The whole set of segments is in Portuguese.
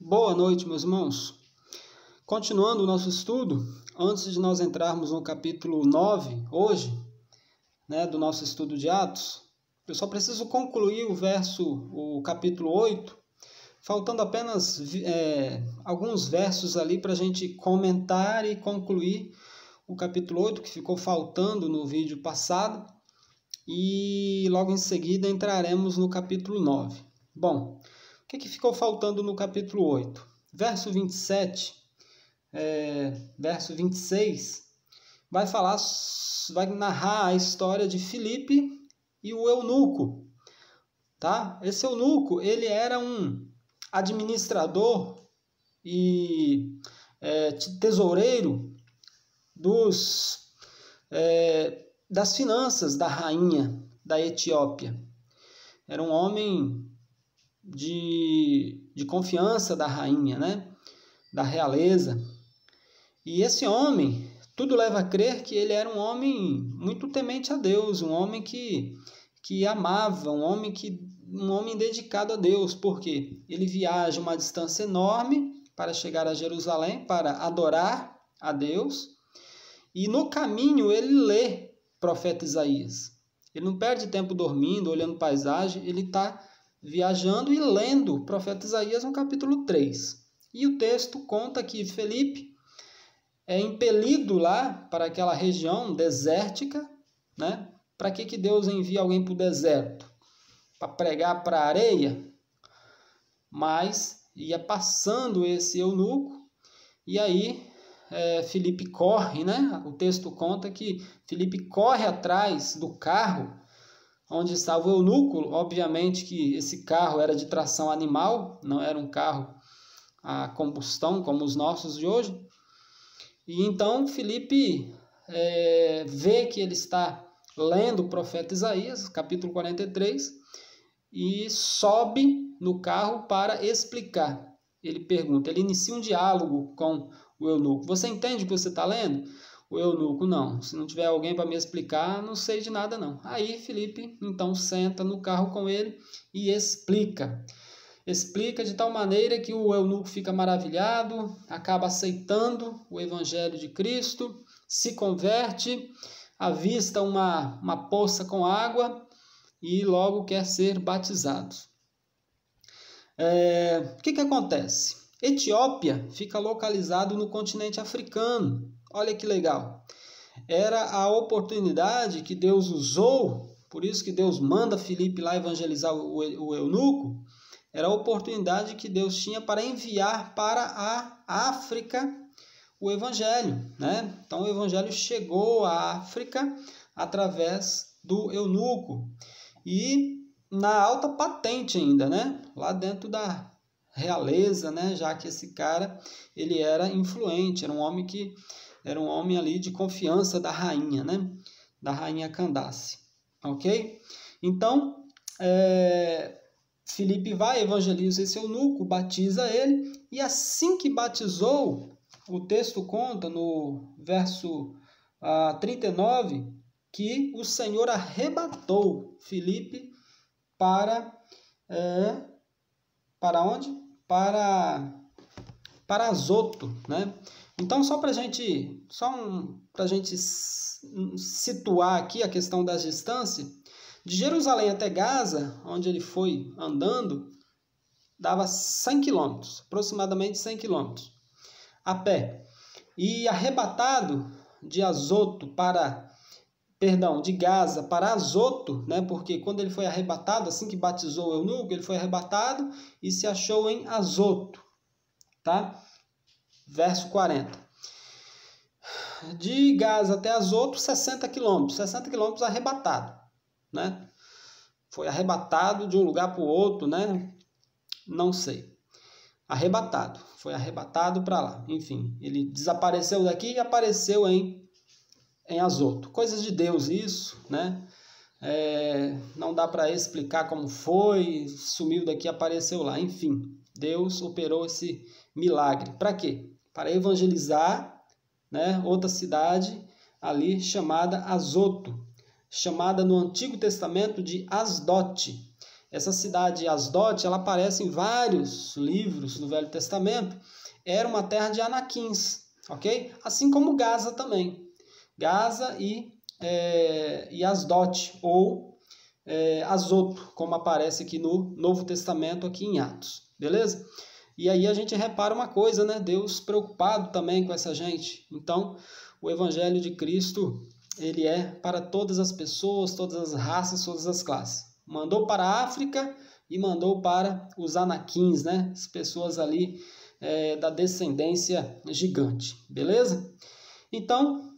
Boa noite, meus irmãos. Continuando o nosso estudo, antes de nós entrarmos no capítulo 9, hoje, do nosso estudo de Atos, eu só preciso concluir o capítulo 8, faltando apenas alguns versos ali para a gente comentar e concluir o capítulo 8, que ficou faltando no vídeo passado, e logo em seguida entraremos no capítulo 9. Bom, o que ficou faltando no capítulo 8? Verso 27, verso 26, vai narrar a história de Filipe e o eunuco. Tá? Esse eunuco, ele era um administrador e tesoureiro das finanças da rainha da Etiópia. Era um homem de confiança da rainha, da realeza. E esse homem, tudo leva a crer que ele era um homem muito temente a Deus, um homem que amava, um homem dedicado a Deus, porque ele viaja uma distância enorme para chegar a Jerusalém, para adorar a Deus, e no caminho ele lê o profeta Isaías. Ele não perde tempo dormindo, olhando paisagem, ele está viajando e lendo o profeta Isaías no capítulo 3. E o texto conta que Filipe é impelido lá para aquela região desértica, Para que Deus envia alguém para o deserto? Para pregar para a areia? Mas ia passando esse eunuco, e aí Filipe corre, O texto conta que Filipe corre atrás do carro onde estava o eunuco. Obviamente que esse carro era de tração animal, não era um carro a combustão como os nossos de hoje. E então Filipe vê que ele está lendo o profeta Isaías, capítulo 43, e sobe no carro para explicar. Ele pergunta, ele inicia um diálogo com o eunuco. Você entende o que você está lendo? O eunuco, não. Se não tiver alguém para me explicar, não sei de nada não. Aí Filipe, então, senta no carro com ele e explica. Explica de tal maneira que o eunuco fica maravilhado, acaba aceitando o evangelho de Cristo, se converte, avista uma poça com água e logo quer ser batizado. O que acontece? Etiópia fica localizado no continente africano. Olha que legal. Era a oportunidade que Deus usou, por isso que Deus manda Filipe lá evangelizar o eunuco. Era a oportunidade que Deus tinha para enviar para a África o evangelho, Então o evangelho chegou à África através do eunuco. E na alta patente ainda, Lá dentro da realeza, já que esse cara ele era influente, era um homem ali de confiança da rainha, Da rainha Candace, ok? Então, Filipe vai, evangeliza esse eunuco, batiza ele, e assim que batizou, o texto conta no verso 39, que o Senhor arrebatou Filipe para onde? Para Azoto, Então, só para a gente situar aqui a questão das distâncias, de Jerusalém até Gaza, onde ele foi andando, dava 100 quilômetros, aproximadamente 100 quilômetros, a pé. E arrebatado de Gaza para Azoto, Porque quando ele foi arrebatado, assim que batizou o eunuco, ele foi arrebatado e se achou em Azoto, tá? Verso 40. De Gaza até Azoto, 60 quilômetros arrebatado, Foi arrebatado de um lugar para o outro, Não sei. Foi arrebatado para lá. Enfim, ele desapareceu daqui e apareceu em Azoto. Coisas de Deus isso, Não dá para explicar como foi, sumiu daqui, apareceu lá. Enfim, Deus operou esse milagre. Para quê? Para evangelizar, outra cidade ali chamada Azoto, chamada no Antigo Testamento de Asdote. Essa cidade Asdote, ela aparece em vários livros do Velho Testamento, era uma terra de anaquins, ok? Assim como Gaza também. Gaza e Asdote, ou Azoto, como aparece aqui no Novo Testamento, aqui em Atos, beleza? E aí a gente repara uma coisa, né? Deus preocupado também com essa gente. Então, o Evangelho de Cristo, ele é para todas as pessoas, todas as raças, todas as classes. Mandou para a África e mandou para os anaquins, né? As pessoas ali da descendência gigante, beleza? Então,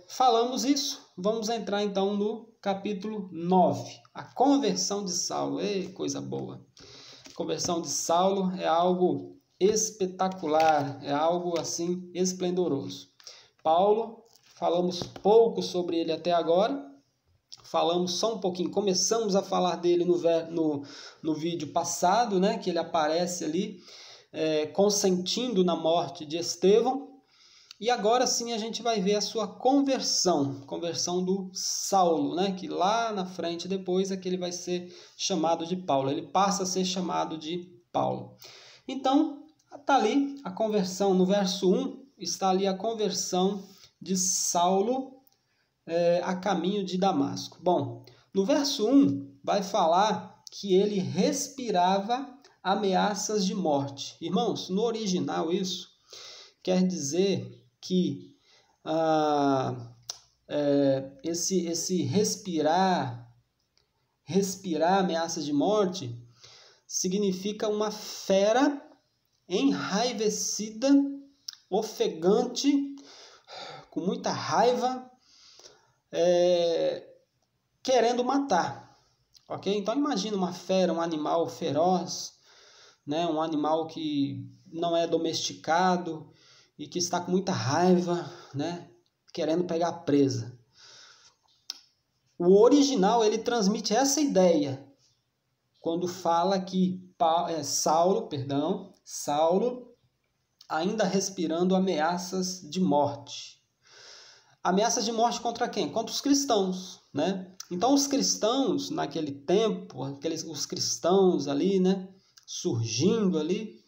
falamos isso. Vamos entrar então no capítulo 9, a conversão de Saulo. Ei, coisa boa! A conversão de Saulo é algo espetacular, é algo assim esplendoroso. Paulo, falamos pouco sobre ele até agora, falamos só um pouquinho, começamos a falar dele no vídeo passado, né, que ele aparece ali consentindo na morte de Estevão. E agora sim a gente vai ver a sua conversão do Saulo, né? Que lá na frente depois é que ele vai ser chamado de Paulo. Ele passa a ser chamado de Paulo. Então, está ali a conversão. No verso 1 está ali a conversão de Saulo a caminho de Damasco. Bom, no verso 1 vai falar que ele respirava ameaças de morte. Irmãos, no original isso quer dizer que esse respirar ameaças de morte significa uma fera enraivecida, ofegante, com muita raiva, querendo matar, ok? Então imagina uma fera, um animal feroz, né? Um animal que não é domesticado e que está com muita raiva, né? Querendo pegar a presa. O original, ele transmite essa ideia quando fala que Saulo, ainda respirando ameaças de morte. Ameaças de morte contra quem? Contra os cristãos, né? Então os cristãos naquele tempo, os cristãos ali, né, surgindo ali,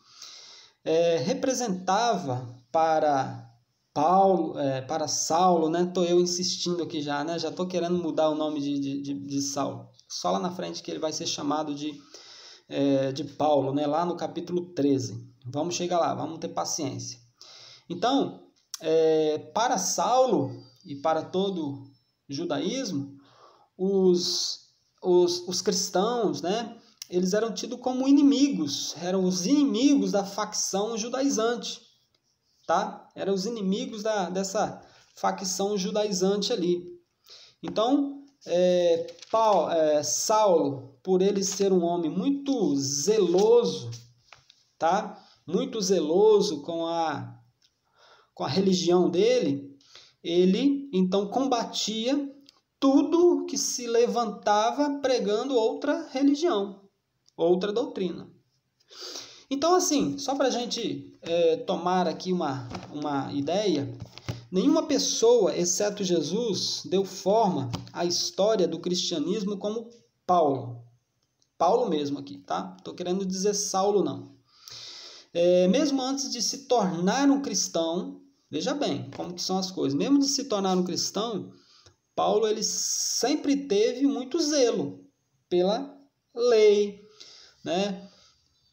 representava para Paulo, para Saulo, né? Tô eu insistindo aqui já, né? Já tô querendo mudar o nome de Saulo. Só lá na frente que ele vai ser chamado de Paulo, né? Lá no capítulo 13. Vamos chegar lá, vamos ter paciência. Então, para Saulo e para todo o judaísmo, os cristãos, né? Eles eram tidos como inimigos, eram os inimigos da facção judaizante, tá? Eram os inimigos dessa facção judaizante ali. Então, Saulo, por ele ser um homem muito zeloso, tá? Muito zeloso com a religião dele, ele então combatia tudo que se levantava pregando outra religião, outra doutrina. Então, assim, só para a gente tomar aqui uma ideia, nenhuma pessoa, exceto Jesus, deu forma à história do cristianismo como Paulo. Paulo mesmo aqui, tá? Estou querendo dizer Saulo, não. Mesmo antes de se tornar um cristão, veja bem como que são as coisas, mesmo de se tornar um cristão, Paulo ele sempre teve muito zelo pela lei, né?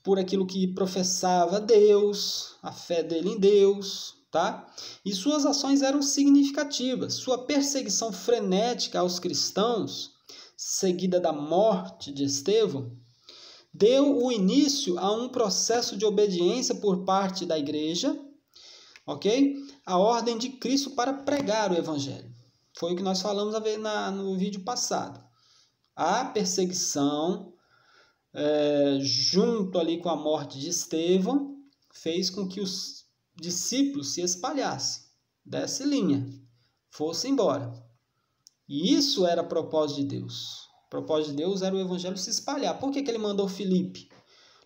Por aquilo que professava Deus, a fé dele em Deus, tá? E suas ações eram significativas. Sua perseguição frenética aos cristãos, seguida da morte de Estevão, deu o início a um processo de obediência por parte da igreja, ok? A ordem de Cristo para pregar o evangelho. Foi o que nós falamos no vídeo passado. A perseguição junto ali com a morte de Estevão, fez com que os discípulos se espalhassem, desse linha, fossem embora. E isso era propósito de Deus. O propósito de Deus era o evangelho se espalhar. Por que ele mandou Filipe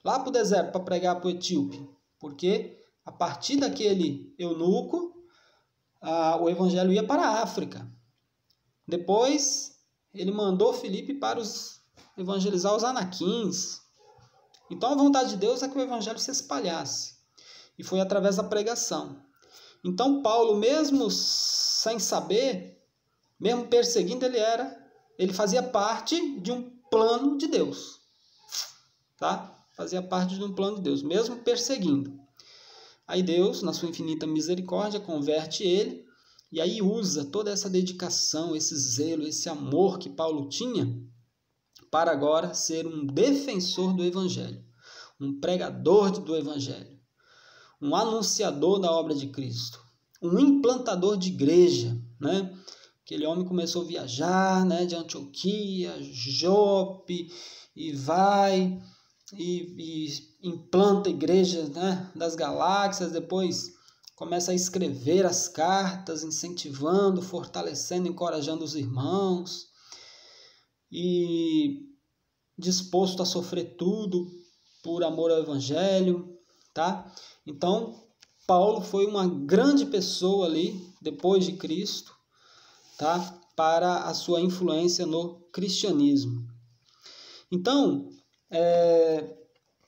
lá para o deserto para pregar para o etíope? Porque a partir daquele eunuco, o evangelho ia para a África. Depois, ele mandou Filipe para os evangelizar os anaquins. Então a vontade de Deus é que o evangelho se espalhasse. E foi através da pregação. Então Paulo, mesmo sem saber, mesmo perseguindo, ele fazia parte de um plano de Deus. Tá? Fazia parte de um plano de Deus, mesmo perseguindo. Aí Deus, na sua infinita misericórdia, converte ele, e aí usa toda essa dedicação, esse zelo, esse amor que Paulo tinha, para agora ser um defensor do Evangelho, um pregador do Evangelho, um anunciador da obra de Cristo, um implantador de igreja, né? Aquele homem começou a viajar, né, de Antioquia, Jope, e vai e implanta igrejas, né, das galáxias, depois começa a escrever as cartas, incentivando, fortalecendo, encorajando os irmãos, e disposto a sofrer tudo por amor ao Evangelho, tá? Então, Paulo foi uma grande pessoa ali, depois de Cristo, tá? Para a sua influência no cristianismo. Então,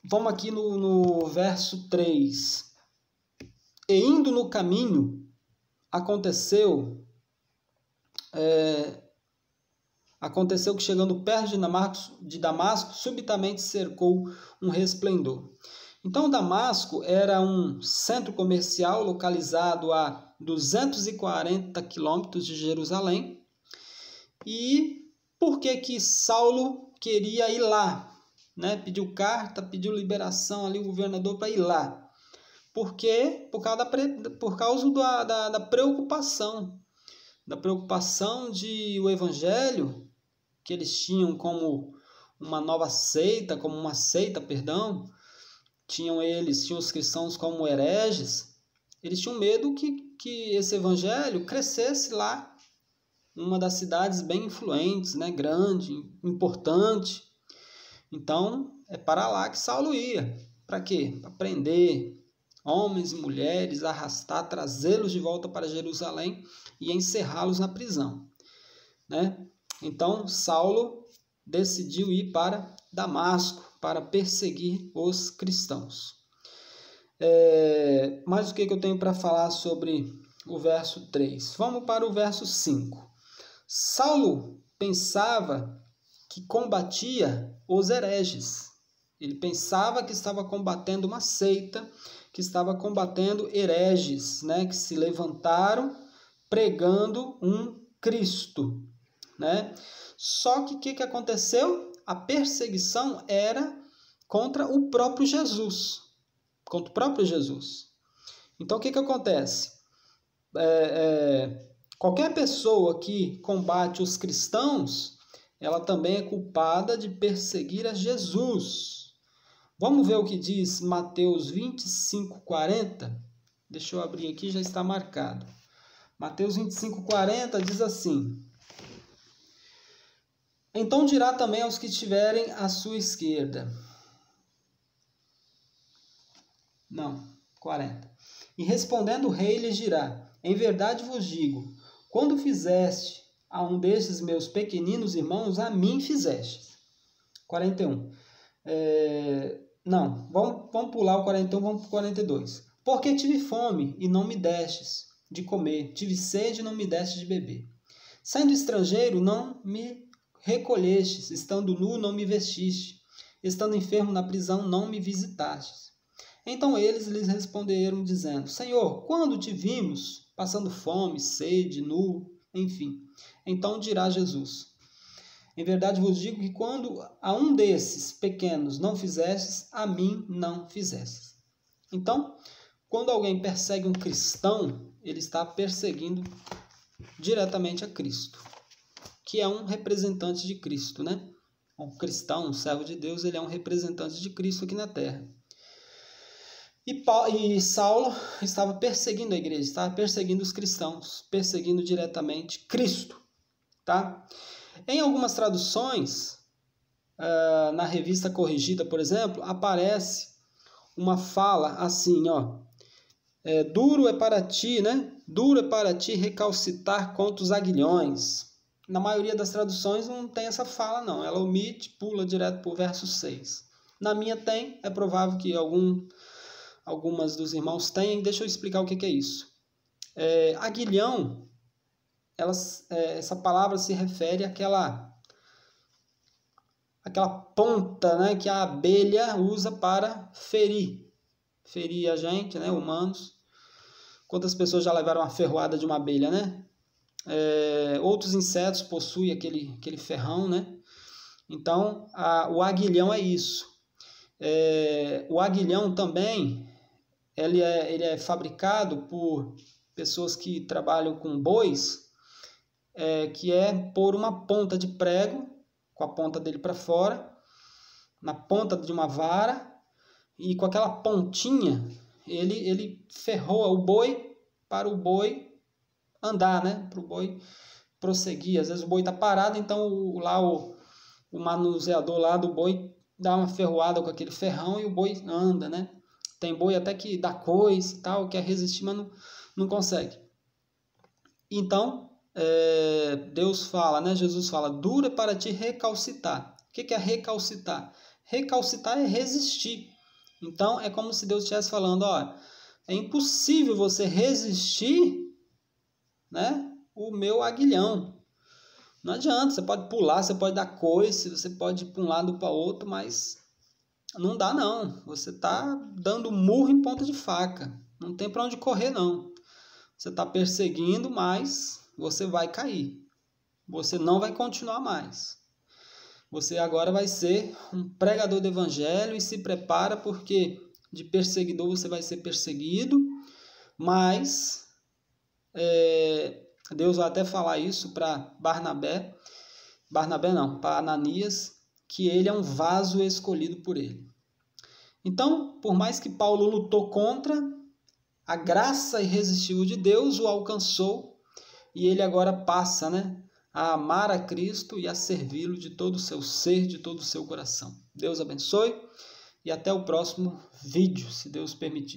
vamos aqui no verso 3. E indo no caminho, aconteceu que chegando perto de Damasco, subitamente cercou um resplendor. Então, Damasco era um centro comercial localizado a 240 quilômetros de Jerusalém. E por que Saulo queria ir lá? Né? Pediu carta, pediu liberação ali, o governador, para ir lá. Por quê? Por causa da preocupação. Da preocupação de o evangelho, que eles tinham como uma seita, tinham os cristãos como hereges, eles tinham medo que esse evangelho crescesse lá, uma das cidades bem influentes, né, grande, importante. Então, é para lá que Saulo ia. Para quê? Para prender homens e mulheres, arrastar, trazê-los de volta para Jerusalém e encerrá-los na prisão, né? Então, Saulo decidiu ir para Damasco para perseguir os cristãos. Mas o que eu tenho para falar sobre o verso 3? Vamos para o verso 5. Saulo pensava que combatia os hereges. Ele pensava que estava combatendo uma seita, que estava combatendo hereges, né, que se levantaram pregando um Cristo, né? Só que o que aconteceu? A perseguição era contra o próprio Jesus. Contra o próprio Jesus. Então, o que acontece? Qualquer pessoa que combate os cristãos, ela também é culpada de perseguir a Jesus. Vamos ver o que diz Mateus 25:40? Deixa eu abrir aqui, já está marcado. Mateus 25:40 diz assim: Então dirá também aos que estiverem à sua esquerda. 40. E respondendo o rei lhes dirá: Em verdade vos digo, quando fizeste a um destes meus pequeninos irmãos, a mim fizeste. 41. Vamos pular o 41, vamos para o 42. Porque tive fome e não me destes de comer, tive sede e não me destes de beber. Sendo estrangeiro, não me recolhestes, estando nu, não me vestiste, estando enfermo na prisão, não me visitastes. Então eles lhes responderam, dizendo: Senhor, quando te vimos passando fome, sede, nu, enfim? Então dirá Jesus: Em verdade vos digo que quando a um desses pequenos não fizestes, a mim não fizestes. Então, quando alguém persegue um cristão, ele está perseguindo diretamente a Cristo, que é um representante de Cristo, né? Um cristão, um servo de Deus, ele é um representante de Cristo aqui na terra. E Saulo estava perseguindo a igreja, estava perseguindo os cristãos, perseguindo diretamente Cristo, tá? Em algumas traduções, na Revista Corrigida, por exemplo, aparece uma fala assim, duro é para ti, né? Duro é para ti recalcitar contra os aguilhões. na maioria das traduções não tem essa fala, não. Ela omite, pula direto para o verso 6. Na minha tem, é provável que algumas dos irmãos tenham. Deixa eu explicar o que é isso. Aguilhão, essa palavra se refere àquela ponta, né, que a abelha usa para ferir a gente, né, humanos. Quantas pessoas já levaram a ferroada de uma abelha, né? Outros insetos possuem aquele ferrão, né? Então, o aguilhão é isso. O aguilhão também, ele é fabricado por pessoas que trabalham com bois, que é pôr uma ponta de prego, com a ponta dele para fora, na ponta de uma vara, e com aquela pontinha, ele ferroa o boi para o boi andar, né? Para o boi prosseguir. Às vezes o boi está parado, então o manuseador lá do boi dá uma ferroada com aquele ferrão e o boi anda, né? Tem boi até que dá coice e tal, quer resistir, mas não consegue. Então, Deus fala, né? Jesus fala, dura para te recalcitar. O que é recalcitar? Recalcitar é resistir. Então, é como se Deus estivesse falando, ó, é impossível você resistir, né, o meu aguilhão. Não adianta, você pode pular, você pode dar coice, você pode ir para um lado para o outro, mas não dá não. Você está dando murro em ponta de faca. Não tem para onde correr não. Você está perseguindo, mas você vai cair. Você não vai continuar mais. Você agora vai ser um pregador do evangelho e se prepara, porque de perseguidor você vai ser perseguido, mas Deus vai até falar isso para para Ananias, que ele é um vaso escolhido por ele. Então, por mais que Paulo lutou contra, a graça irresistível de Deus o alcançou e ele agora passa, né, a amar a Cristo e a servi-lo de todo o seu ser, de todo o seu coração. Deus abençoe e até o próximo vídeo, se Deus permitir.